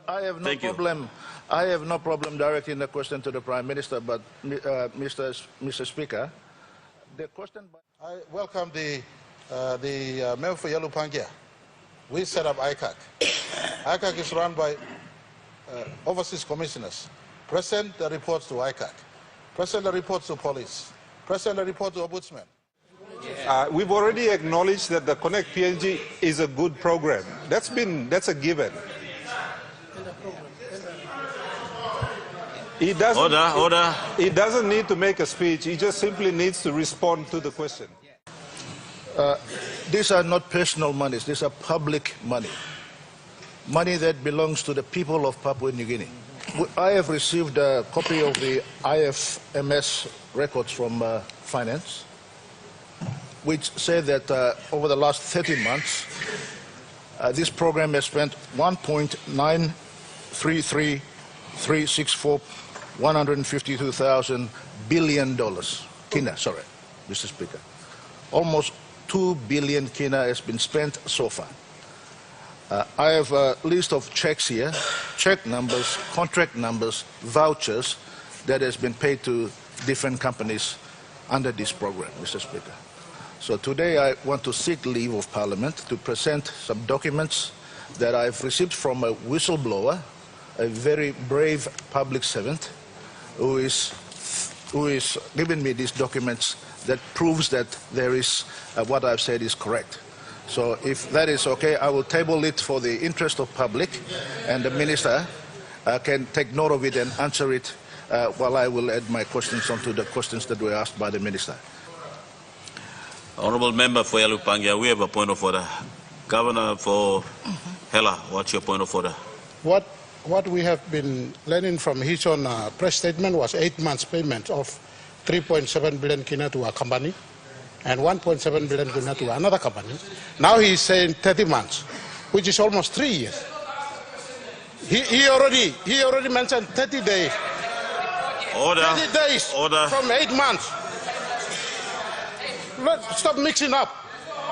I have no problem. I have no problem directing the question to the Prime Minister, but Mr. Speaker, the question. I welcome the member for 𝗕𝗏𝗶𝗹𝗵. We set up 𝗓𝗂𝗃. 𝗓𝗂𝗃 is run by overseas commissioners. Present the reports to 𝗓𝗂𝗃. Present the reports to police. Present the report to ombudsman. We've already acknowledged that the Connect PNG is a good program. That's a given. He doesn't need to make a speech. He just simply needs to respond to the question. These are not personal monies. These are public money. Money that belongs to the people of Papua New Guinea. I have received a copy of the IFMS records from Finance, which say that over the last 30 months, this program has spent $1.933364 billion kina, sorry, Mr. Speaker. Almost 2 billion kina has been spent so far. I have a list of checks here, check numbers, contract numbers, vouchers that has been paid to different companies under this program, Mr. Speaker. So today I want to seek leave of Parliament to present some documents that I've received from a whistleblower, a very brave public servant, who is giving me these documents that proves that there is what I've said is correct. So if that is okay, I will table it for the interest of public, and the Minister can take note of it and answer it while I will add my questions onto the questions that were asked by the Minister. Honourable Member for 𝗕𝗏𝗶𝗹𝗵, we have a point of order. Governor for 𝗕𝗏𝗲𝗃, what's your point of order? What we have been learning from his own press statement was 8 months payment of 3.7 billion kina to a company and 1.7 billion kina to another company. Now he is saying 30 months, which is almost 3 years. He already mentioned 30 days. Order. 30 days Order. From 8 months. Stop mixing up.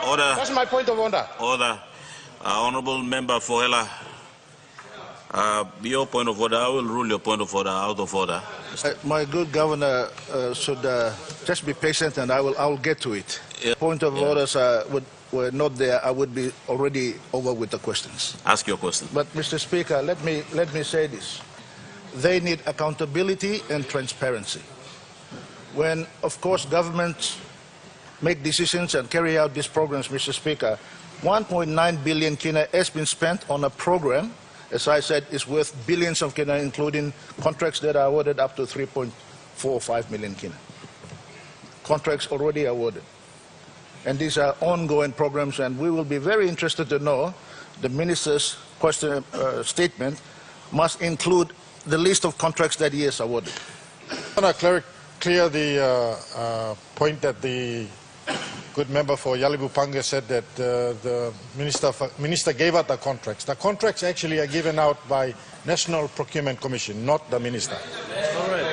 Order. That's my point of order. Order. Honourable Member for 𝗕𝗏𝗃, your point of order, I will rule your point of order out of order. My good governor should just be patient, and I will get to it. Yeah. Point of orders were not there. I would be already over with the questions. Ask your question. But Mr. Speaker, let me say this: they need accountability and transparency. When, of course, governments make decisions and carry out these programs, Mr. Speaker, 1.9 billion kina has been spent on a program. As I said, is worth billions of kina, including contracts that are awarded up to 3.45 million kina. Contracts already awarded. And these are ongoing programs, and we will be very interested to know the Minister's statement must include the list of contracts that he has awarded. I want to clear the point that the good member for 𝗕𝗏𝗶𝗹𝗵 said that the minister gave out the contracts. The contracts actually are given out by National Procurement Commission, not the minister. All right.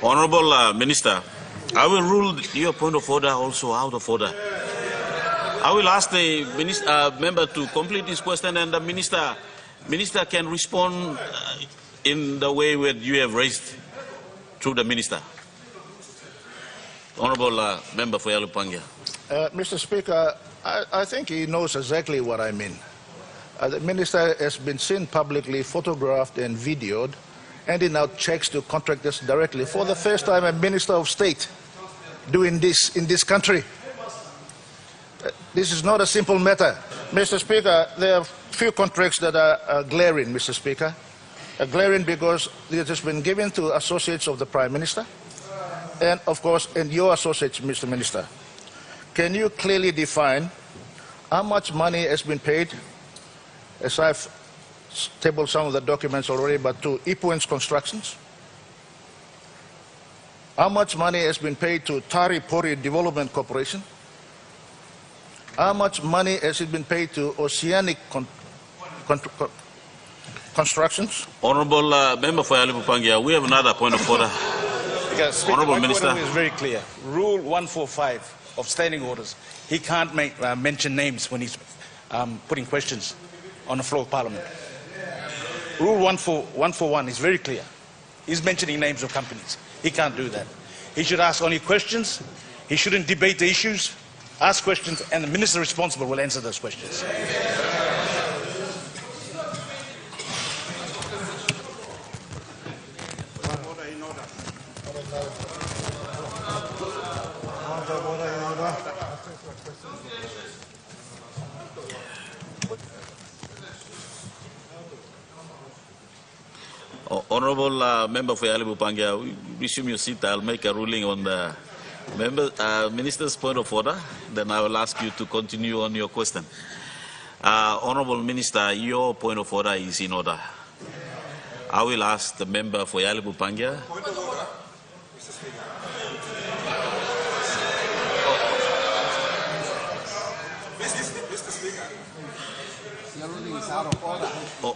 Honourable Minister, I will rule your point of order also out of order. I will ask the member to complete his question, and the minister can respond in the way that you have raised through the minister. Honourable member for 𝗕𝗏𝗶𝗹𝗵. Mr. Speaker, I think he knows exactly what I mean. The minister has been seen publicly, photographed and videoed, handing out checks to contractors directly. For the first time, a minister of state doing this in this country. This is not a simple matter. Mr. Speaker, there are few contracts that are glaring, Mr. Speaker. Glaring because it has been given to associates of the Prime Minister and, of course, and your associates, Mr. Minister. Can you clearly define how much money has been paid, as I've tabled some of the documents already, but to 𝗕𝗄𝗄𝗃 Constructions? How much money has been paid to 𝗕𝗶𝗿𝗃 Development Corporation? How much money has it been paid to Oceanic Constructions? Honourable member for 𝗕𝗏𝗶𝗹𝗵, we have another point of order. Speaker, Honourable my Minister. point of view is very clear. Rule 145 of standing orders. He can't mention names when he's putting questions on the floor of Parliament. Rule 141 is very clear. He's mentioning names of companies. He can't do that. He should ask only questions. He shouldn't debate the issues. Ask questions, and the minister responsible will answer those questions. Honourable Member for 𝗤𝗂𝗶𝗹𝗹, resume your seat. I'll make a ruling on the Minister's point of order. Then I will ask you to continue on your question. Honourable Minister, your point of order is in order. I will ask the member for 𝗤𝗂𝗶𝗹𝗹. Point of order, Mr. Speaker. Mr. Speaker. Your ruling is out of order.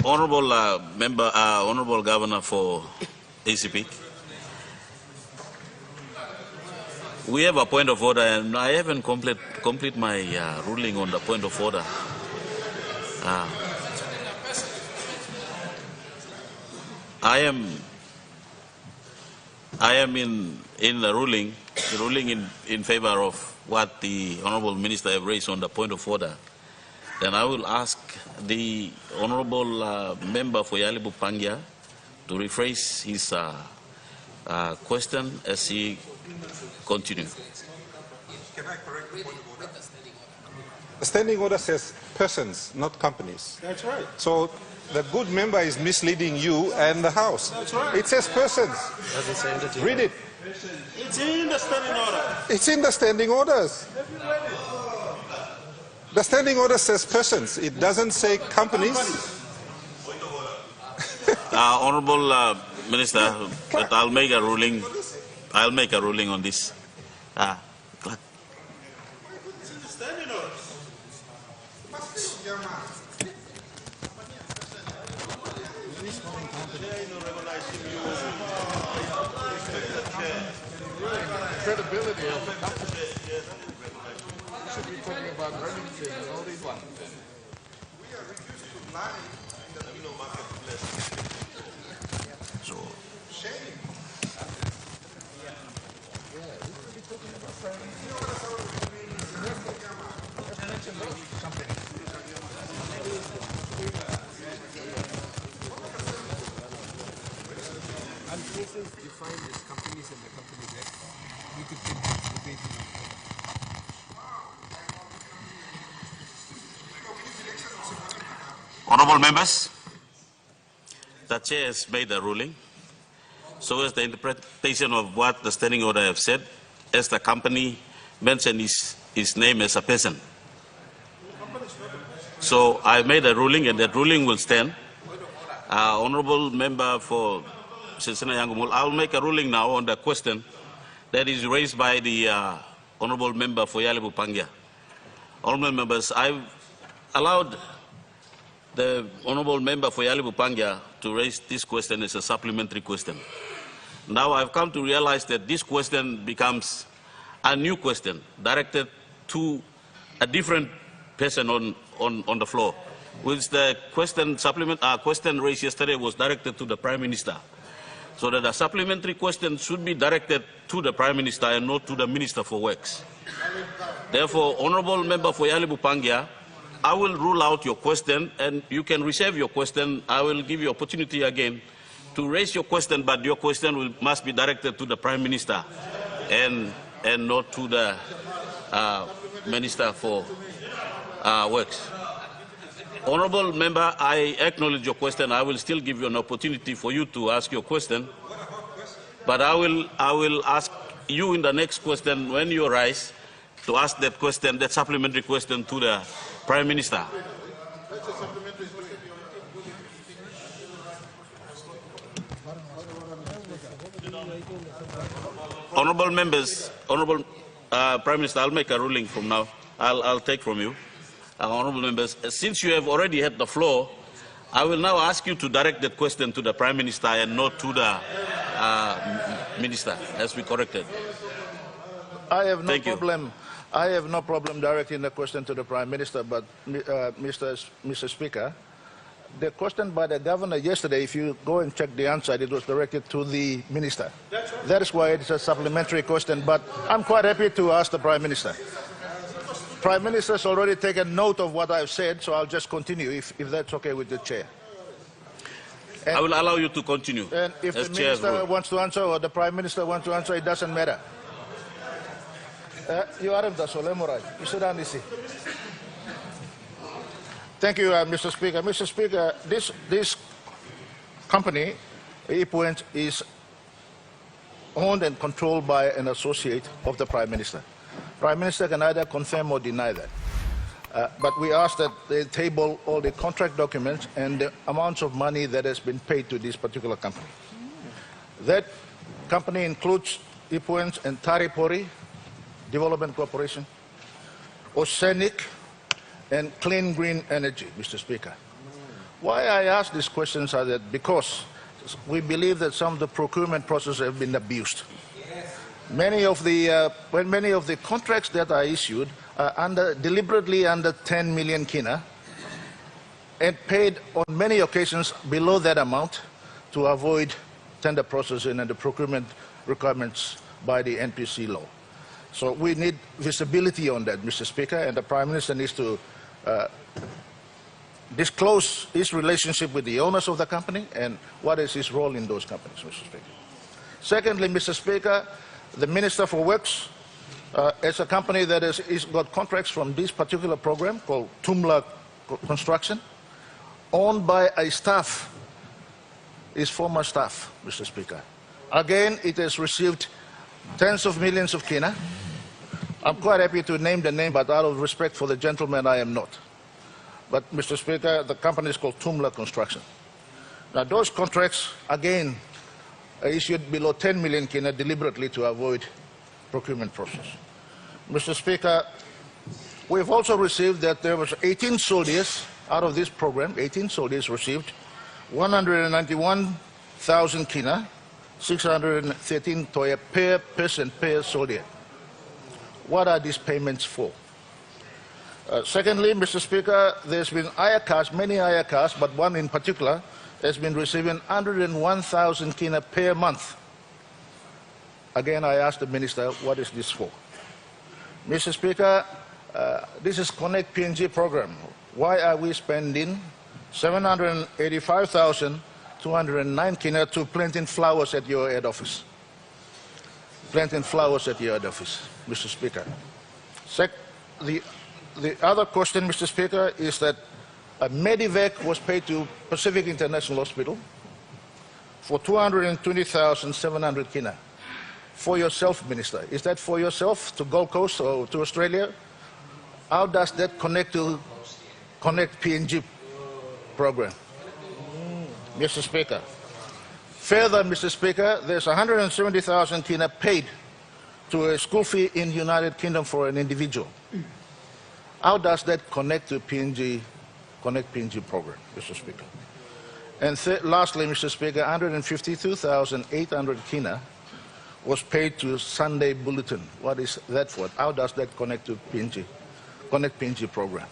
Honourable Member, Honourable Governor for East Sepik. We have a point of order, and I haven't complete my ruling on the point of order. I am in the ruling in favor of what the Honourable Minister have raised on the point of order. Then I will ask the Honourable Member for 𝗤𝗂𝗶𝗹𝗃 to rephrase his question as he continues. Can I correct the point of order? The standing order says persons, not companies. That's right. So the good member is misleading you and the House. That's right. It says persons. Doesn't say entity. Read it. It's in the standing order. It's in the standing orders. The standing order says persons. It doesn't say companies. Honourable Minister, but I'll make a ruling. I'll make a ruling on this. Clerk. Credibility of the company. We should be talking about earnings and all these ones. We are refusing to lie in the penal marketplace. So, Shame. And cases defined as companies in the Companies Act, we could continue debating on that. Honourable members, the chair has made a ruling. So as the interpretation of what the standing order have said, as the company mentioned his name as a person. So I made a ruling, and that ruling will stand. Honourable member for 𝗔𝗍𝗃, I'll make a ruling now on the question that is raised by the Honourable member for 𝗤𝗂𝗶𝗹𝗃. Honourable members, I've allowed the Honourable member for 𝗤𝗂𝗶𝗃 to raise this question as a supplementary question. Now I've come to realize that this question becomes a new question directed to a different person on the floor, which the question raised yesterday was directed to the Prime Minister. So that a supplementary question should be directed to the Prime Minister and not to the Minister for Works. Therefore, Honourable member for 𝗤𝗂𝗶𝗃, I will rule out your question, and you can reserve your question. I will give you opportunity again to raise your question, but your question must be directed to the Prime Minister and not to the Minister for Works. Honourable member, I acknowledge your question. I will still give you an opportunity for you to ask your question, but I will ask you in the next question when you rise to ask that question, that supplementary question to the Prime Minister. Honourable members, Honourable Prime Minister, I'll make a ruling from now. I'll take from you. Honourable members, since you have already had the floor, I will now ask you to direct that question to the Prime Minister and not to the Minister has been corrected. I have no Thank you. problem. I have no problem directing the question to the Prime Minister, but Mr. Speaker, the question by the Governor yesterday, if you go and check the answer, it was directed to the Minister. That is why it's a supplementary question, but I'm quite happy to ask the Prime Minister. Prime Minister has already taken note of what I've said, so I'll just continue, if that's okay with the Chair. And I will allow you to continue. And if the Minister wants to answer or the Prime Minister wants to answer, it doesn't matter. You are the Solemurai. You sit down, Nisi. Thank you, Mr. Speaker. Mr. Speaker, this company, 𝗕𝗵𝗿𝗀, is owned and controlled by an associate of the Prime Minister. Prime Minister can either confirm or deny that. But we ask that they table all the contract documents and the amounts of money that has been paid to this particular company. That company includes 𝗕𝗵𝗿𝗀 and 𝗕𝗶𝗿𝗄𝗏 Development Corporation, Oceanic, and Clean Green Energy, Mr. Speaker. Why I ask these questions are that because we believe that some of the procurement processes have been abused. Many of the contracts that are issued are deliberately under 10 million kina and paid on many occasions below that amount to avoid tender processing and the procurement requirements by the NPC law. So we need visibility on that, Mr. Speaker, and the Prime Minister needs to disclose his relationship with the owners of the company and what is his role in those companies, Mr. Speaker. Secondly, Mr. Speaker, the Minister for Works is a company that has got contracts from this particular program called 𝗕𝗏𝗏 Construction, owned by a staff, his former staff, Mr. Speaker. Again, it has received tens of millions of kina. I'm quite happy to name the name, but out of respect for the gentleman, I am not. But, Mr. Speaker, the company is called 𝗕𝗏𝗏 Construction. Now, those contracts, again, are issued below 10 million kina deliberately to avoid procurement process. Mr. Speaker, we've also received that there was 18 soldiers out of this program, 18 soldiers received 191,000 kina, 613 toya per person per soldier. What are these payments for? Secondly, Mr. Speaker, there's been IACAS, many IACAS, but one in particular has been receiving 101,000 kina per month. Again, I asked the Minister, what is this for? Mr. Speaker, this is Connect PNG program. Why are we spending 785,209 kina to planting flowers at your head office? Planting flowers at your head office, Mr. Speaker. The other question, Mr. Speaker, is that a Medivac was paid to Pacific International Hospital for 220,700 kina. For yourself, Minister. Is that for yourself to Gold Coast or to Australia? How does that connect to Connect PNG program? Mr. Speaker. Further, Mr. Speaker, there's 170,000 kina paid to a school fee in United Kingdom for an individual. How does that connect to Connect PNG program, Mr. Speaker? And lastly, Mr. Speaker, 152,800 kina was paid to Sunday Bulletin. What is that for? How does that connect to Connect PNG program?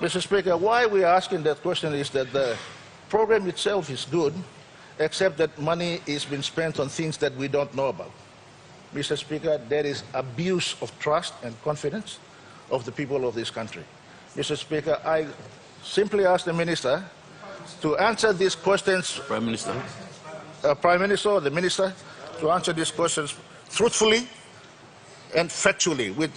Mr. Speaker, why we are asking that question is that the program itself is good, except that money is being spent on things that we don't know about. Mr. Speaker, there is abuse of trust and confidence of the people of this country. Mr. Speaker, I simply ask the Minister to answer these questions. Prime Minister. Prime Minister or the Minister to answer these questions truthfully and factually with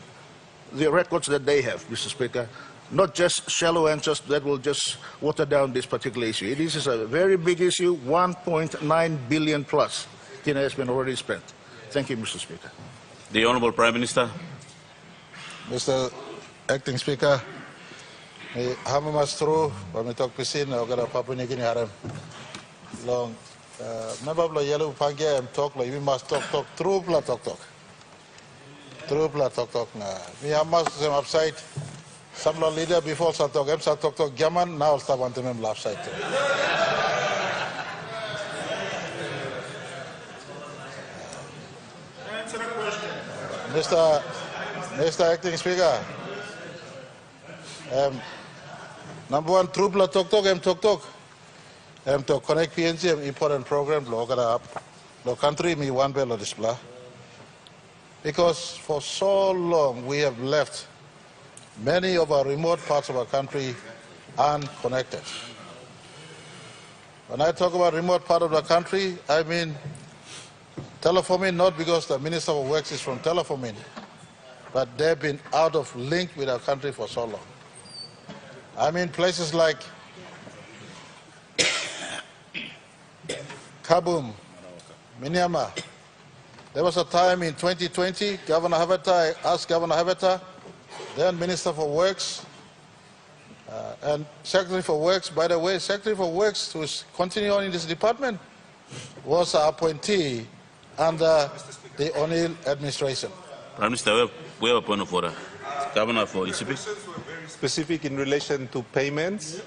the records that they have, Mr. Speaker. Not just shallow answers that will just water down this particular issue. This is a very big issue, 1.9 billion plus kina has been already spent. Thank you, Mr. Speaker. The Honourable Prime Minister. Mr. Acting Speaker, I'm through when we talk pisin or Papua New Guinea Parliament. Long member of 𝗕𝗏𝗶𝗹𝗶 and talk like we must talk true blood talk. True blood talk. We have must upside. Some leader before talk Gaman now start want to remember upside. Mr. Acting Speaker, number one, trupla tok to connect PNG important program lo country me one belo display. Because for so long we have left many of our remote parts of our country unconnected. When I talk about remote part of the country, I mean 𝗕𝗏𝗿𝗃, not because the Minister of Works is from 𝗕𝗏𝗿𝗃, but they've been out of link with our country for so long. I mean places like Kabum, Miniama. There was a time in 2020, Governor 𝗕𝗏𝗃, I asked Governor 𝗕𝗏𝗃, then Minister for Works, and Secretary for Works, by the way, Secretary for Works, who is continuing in this department, was an appointee under the O'Neill administration. Prime Minister, we have a point of order. Governor for East Sepik. Specific in relation to payments.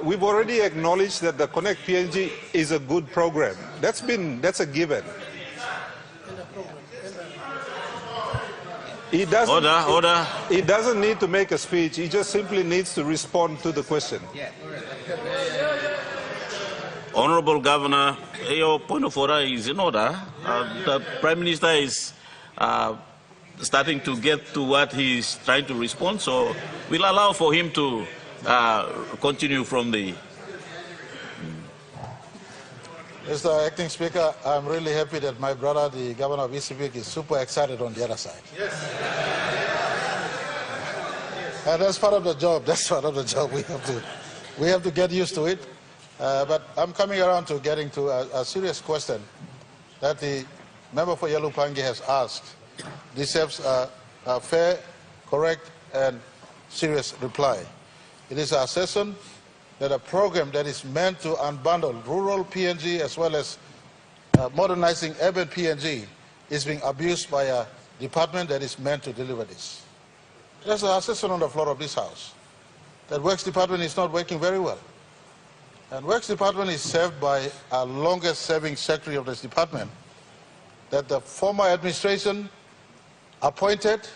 We've already acknowledged that the Connect PNG is a good program. That's a given. He doesn't need to make a speech. He just simply needs to respond to the question. Honorable Governor, your point of order is in order. The Prime Minister is starting to get to what he's trying to respond, so we'll allow for him to continue from the... Mr. Acting Speaker, I'm really happy that my brother, the Governor of East Sepik, is super excited on the other side. Yes. And that's part of the job. That's part of the job. We have to get used to it. But I'm coming around to getting to a serious question that the member for 𝗕𝗏𝗃𝗃 has asked. Deserves a fair, correct, and serious reply. It is our assessment that a program that is meant to unbundle rural PNG as well as modernizing urban PNG is being abused by a department that is meant to deliver this. There's an assessment on the floor of this House that Works Department is not working very well. And Works Department is served by a longest-serving secretary of this department that the former administration appointed,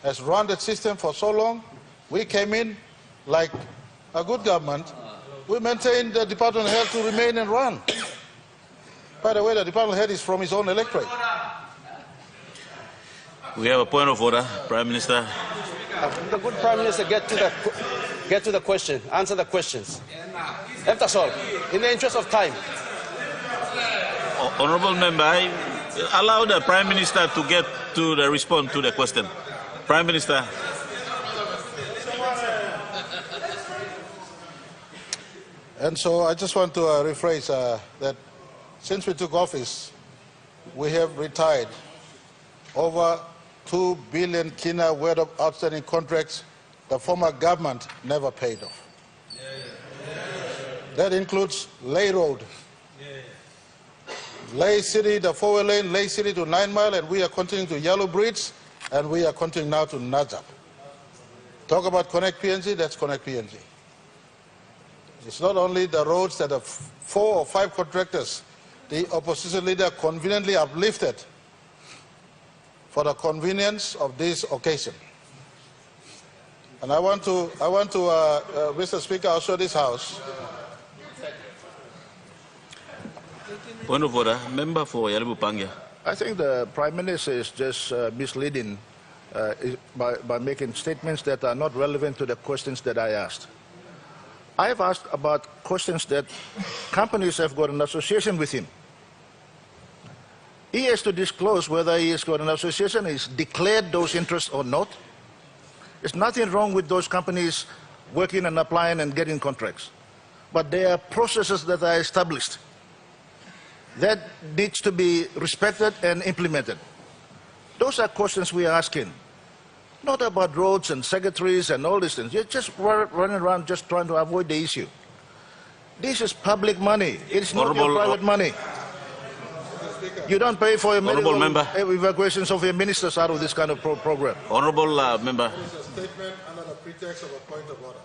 has run the system for so long. We came in like a good government. We maintained the department head to remain and run. By the way, the department head is from his own electorate. We have a point of order, Prime Minister. The good Prime Minister get to the question, answer the questions. That's all. In the interest of time. Honorable Member, I allow the Prime Minister to get to the response to the question. Prime Minister. And so I just want to rephrase that since we took office, we have retired over 2 billion kina worth of outstanding contracts the former government never paid off. That includes Lay Road, Lay City, the 4-way lane, Lay City to 9 Mile, and we are continuing to Yellow Bridge, and we are continuing now to 𝗔𝗏𝗃𝗏. Talk about Connect PNG, that's Connect PNG. It's not only the roads that the 4 or 5 contractors the opposition leader conveniently uplifted for the convenience of this occasion. And I want to Mr. Speaker, also this House. Point of order, member for 𝗕𝗏𝗃𝗃. I think the Prime Minister is just misleading by making statements that are not relevant to the questions that I asked. I have asked about questions that companies have got an association with him. He has to disclose whether he has got an association, he's declared those interests or not. There's nothing wrong with those companies working and applying and getting contracts. But there are processes that are established that needs to be respected and implemented. Those are questions we are asking. Not about roads and secretaries and all these things. You're just running around just trying to avoid the issue. This is public money. It's not your private money. You don't pay for evacuations of your ministers out of this kind of program. Honorable Member. It's a statement under the pretext of a point of order.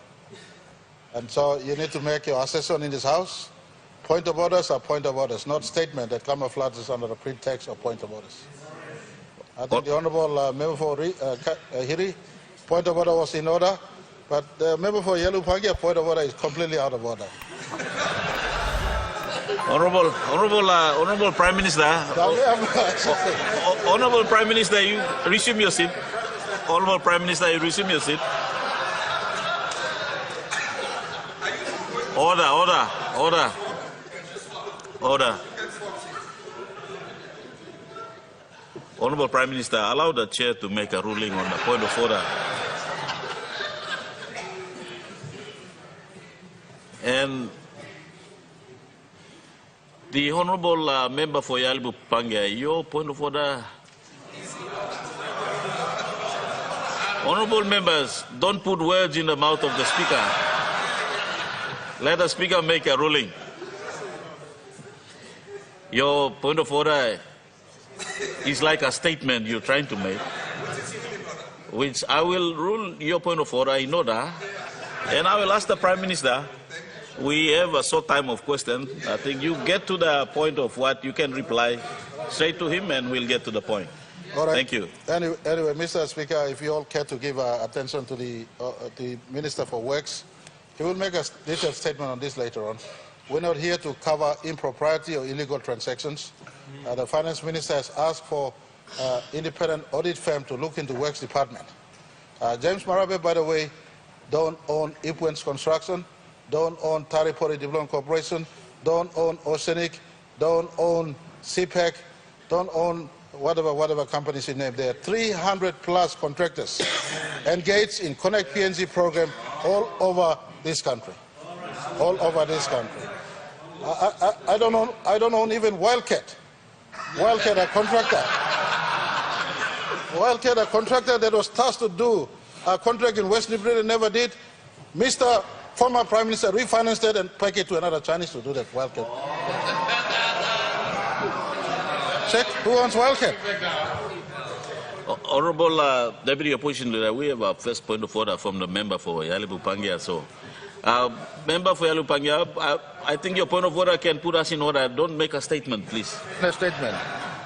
And so you need to make your assessment in this House. Point of orders are point of orders, not statement that camouflages under the pretext of point of orders. I think the Honourable Member for 𝗕𝗲𝗏, point of order was in order, but the Member for 𝗲𝗲𝗶𝗹𝗃, point of order is completely out of order. Honourable Prime Minister, Honourable Prime Minister, you resume your seat. Honourable Prime Minister, you resume your seat. Order. Honourable Prime Minister, allow the chair to make a ruling on the point of order. And the Honourable Member for 𝗲𝗲𝗶𝗹𝗹, your point of order. Honourable members, don't put words in the mouth of the Speaker. Let the Speaker make a ruling. Your point of order is like a statement you're trying to make, which I will rule your point of order in order, and I will ask the Prime Minister. We have a short time of question. I think you get to the point of what you can reply straight to him, and we'll get to the point. All right. Thank you. Anyway, Mr. Speaker, if you all care to give attention to the Minister for Works, he will make a detailed statement on this later on. We're not here to cover impropriety or illegal transactions. The Finance Minister has asked for independent audit firm to look into Works Department. James Marape, by the way, don't own 𝗕𝗺𝗿𝗀 Construction, don't own 𝗕𝗶𝗿𝗹𝗺 Development Corporation, don't own 𝗕𝗂𝗏𝗍𝒂, don't own SEPEC, don't own whatever companies you name. There are 300 plus contractors engaged in Connect PNG program all over this country. All over this country. I don't own even 𝗲𝗏𝗃. 𝗲𝗏𝗃, a contractor. 𝗲𝗏𝗃, a contractor that was tasked to do a contract in West New Britain, never did. Mr. Former Prime Minister refinanced it and paid it to another Chinese to do that 𝗲𝗏𝗃. Check who owns 𝗲𝗏𝗃. Honourable Deputy Opposition Leader, we have a first point of order from the member for 𝗲𝗲𝗶𝗹𝗃. So, member for 𝗲𝗲𝗶𝗹𝗃, I think your point of order can put us in order. Don't make a statement, please. A statement.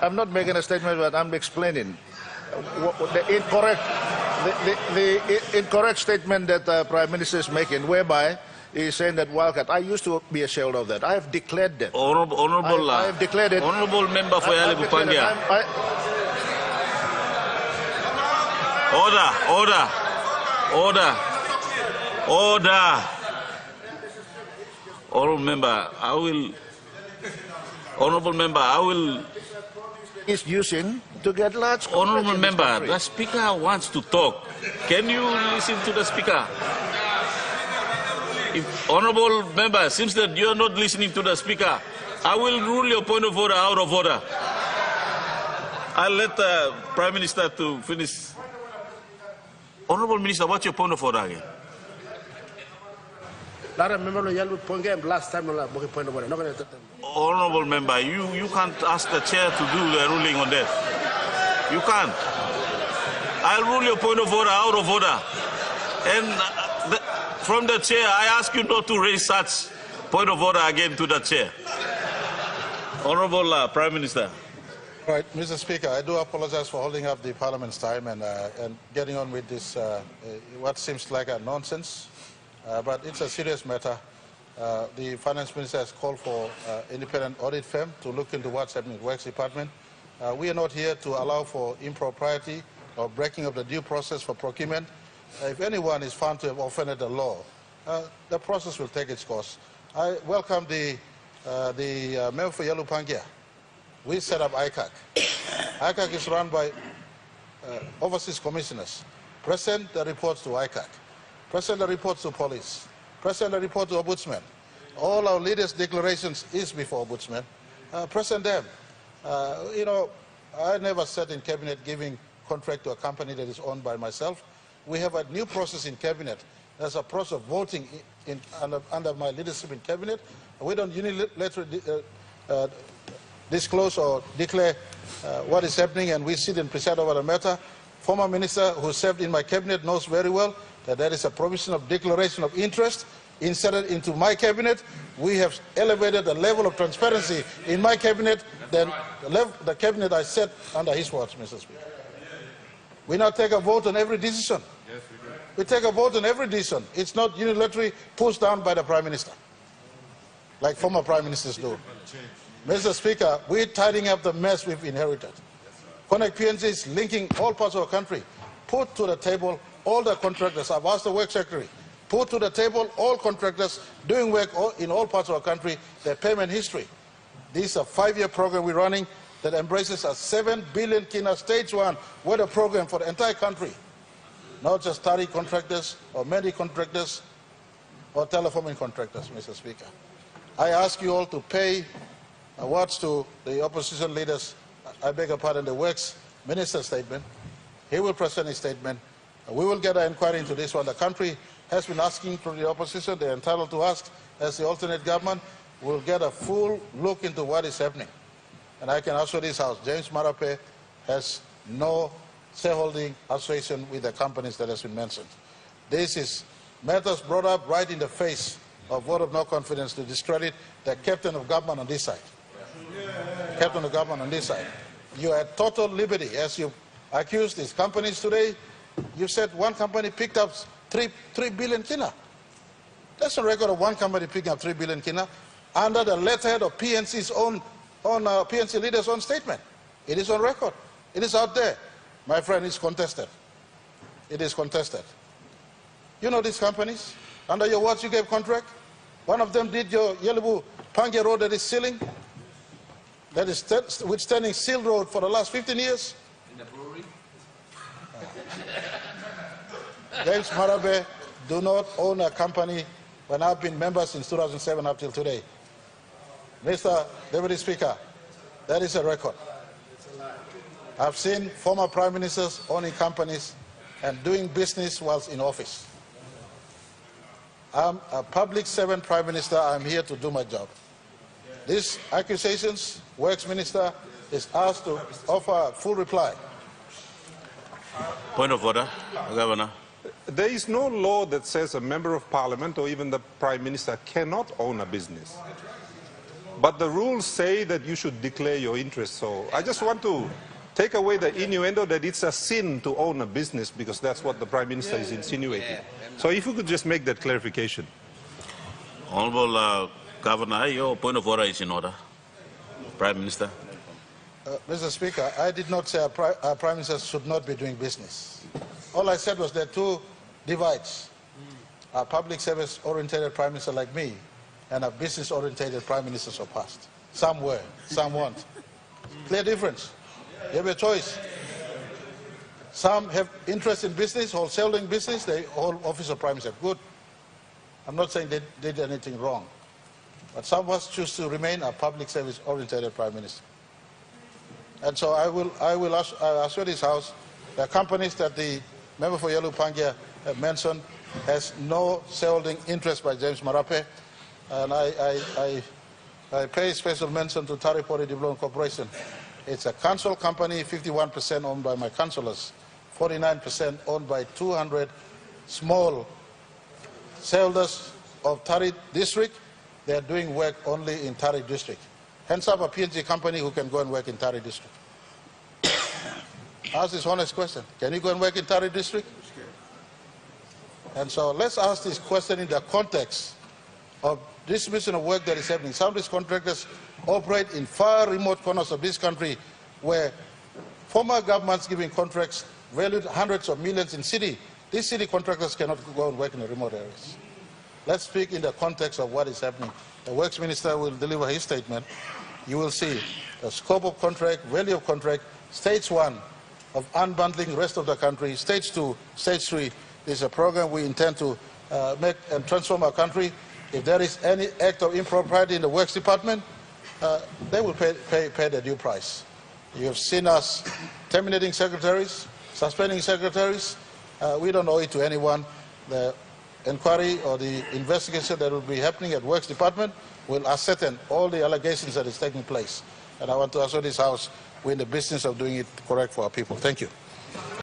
I'm not making a statement, but I'm explaining the incorrect statement that the Prime Minister is making, whereby he's saying that 𝗲𝗏𝗃. I used to be a shareholder of that. I have declared that. I have declared it. Honourable member for 𝗲𝗲𝗶𝗹𝗃. Order. Honourable member, I will. Is using to get large. Honourable member, the Speaker wants to talk. Can you listen to the Speaker? If Honourable member, seems that you are not listening to the Speaker, I will rule your point of order out of order. I'll let the Prime Minister to finish. Honourable Minister, what's your point of order again? Last time, Honourable member, you can't ask the chair to do the ruling on that. You can't. I'll rule your point of order out of order. And from the chair, I ask you not to raise such point of order again to the chair. Honourable Prime Minister. Right, Mr. Speaker, I do apologize for holding up the Parliament's time and getting on with this, what seems like a nonsense, but it's a serious matter. The Finance Minister has called for independent audit firm to look into what's happening in the Works Department. We are not here to allow for impropriety or breaking of the due process for procurement. If anyone is found to have offended the law, the process will take its course. I welcome the member for 𝗲𝗲𝗶𝗹𝗃. We set up 𝗲𝗃𝗃. 𝗲𝗃𝗃 is run by overseas commissioners. Present the reports to 𝗲𝗃𝗃. Present the reports to police. Present the report to Ombudsman. All our leaders' declarations is before Ombudsman. Present them. I never sat in cabinet giving contract to a company that is owned by myself. We have a new process in cabinet. There's a process of voting under my leadership in cabinet. We don't unilaterally disclose or declare what is happening, and we sit and preside over the matter. Former minister who served in my cabinet knows very well that there is a provision of declaration of interest inserted into my cabinet. We have elevated the level of transparency in my cabinet than the cabinet I set under his watch, Mr. Speaker. We now take a vote on every decision. Yes, we do. We take a vote on every decision. It's not unilaterally pushed down by the Prime Minister, like former Prime Ministers do. Mr. Speaker, we're tidying up the mess we've inherited. Connect PNG is linking all parts of our country. Put to the table all the contractors. I've asked the Work Secretary, put to the table all contractors doing work in all parts of our country, their payment history. This is a 5-year program we're running that embraces a 7 billion kina stage 1 weather program for the entire country. Not just tarry contractors or many contractors or telephone contractors, Mr. Speaker. I ask you all to pay awards to the opposition leaders. I beg your pardon, the Works Minister's statement. He will present his statement. We will get an inquiry into this one. The country has been asking from the opposition. They're entitled to ask as the alternate government. We'll get a full look into what is happening. And I can assure this House, James Marape has no shareholding association with the companies that has been mentioned. This is matters brought up right in the face of vote of no confidence to discredit the captain of government on this side. Captain of government on this side. You had total liberty as you accused these companies today. You said one company picked up 3 billion kina. That's a record of one company picking up 3 billion kina under the letterhead of PNC's own PNC leader's own statement. It is on record. It is out there. My friend, it's contested. It is contested. You know these companies? Under your watch you gave contract. One of them did your 𝗕𝗶𝗿𝗹 road that is sealing. That is withstanding seal road for the last 15 years. In the brewery? James Marape do not own a company when I've been member since 2007 up till today. Mr. Deputy Speaker, that is a record. I've seen former Prime Ministers owning companies and doing business whilst in office. I'm a public servant Prime Minister. I'm here to do my job. These accusations, Works Minister is asked to offer a full reply. Point of order, Governor. There is no law that says a member of parliament or even the Prime Minister cannot own a business. But the rules say that you should declare your interest. So I just want to take away the innuendo that it's a sin to own a business, because that's what the Prime Minister is insinuating. So if you could just make that clarification. Honorable Governor, your point of order is in order. Prime Minister. Mr. Speaker, I did not say a Prime Minister should not be doing business. All I said was there are two divides. A public service-oriented Prime Minister like me and a business-oriented Prime Ministers of past. Some were, some won't. Clear difference. You have a choice. Some have interest in business, wholesaling business, they hold office of Prime Minister. Good. I'm not saying they did anything wrong. But some of us choose to remain a public service-oriented Prime Minister. And so I will assure this House that companies that the member for 𝗕𝗏𝗃𝗃 have mentioned has no shareholding interest by James Marape. And I pay special mention to 𝗕𝗶𝗿𝗹𝗵 Corporation. It's a council company, 51% owned by my councillors, 49% owned by 200 small shareholders of Tarri district. They are doing work only in Tarri district. Hence up a PNG company who can go and work in Tarri district. Ask this honest question. Can you go and work in Tarri district? And so let's ask this question in the context of distribution of work that is happening. Some of these contractors operate in far remote corners of this country where former governments giving contracts valued hundreds of millions in city. These city contractors cannot go and work in the remote areas. Let's speak in the context of what is happening. The Works Minister will deliver his statement. You will see the scope of contract, value of contract, stage 1 of unbundling the rest of the country, stage 2, stage 3. This is a program we intend to make and transform our country. If there is any act of impropriety in the Works Department, they will pay the due price. You have seen us terminating secretaries, suspending secretaries. We don't owe it to anyone. The inquiry or the investigation that will be happening at Works Department will ascertain all the allegations that is taking place. And I want to assure this House we're in the business of doing it correct for our people. Thank you.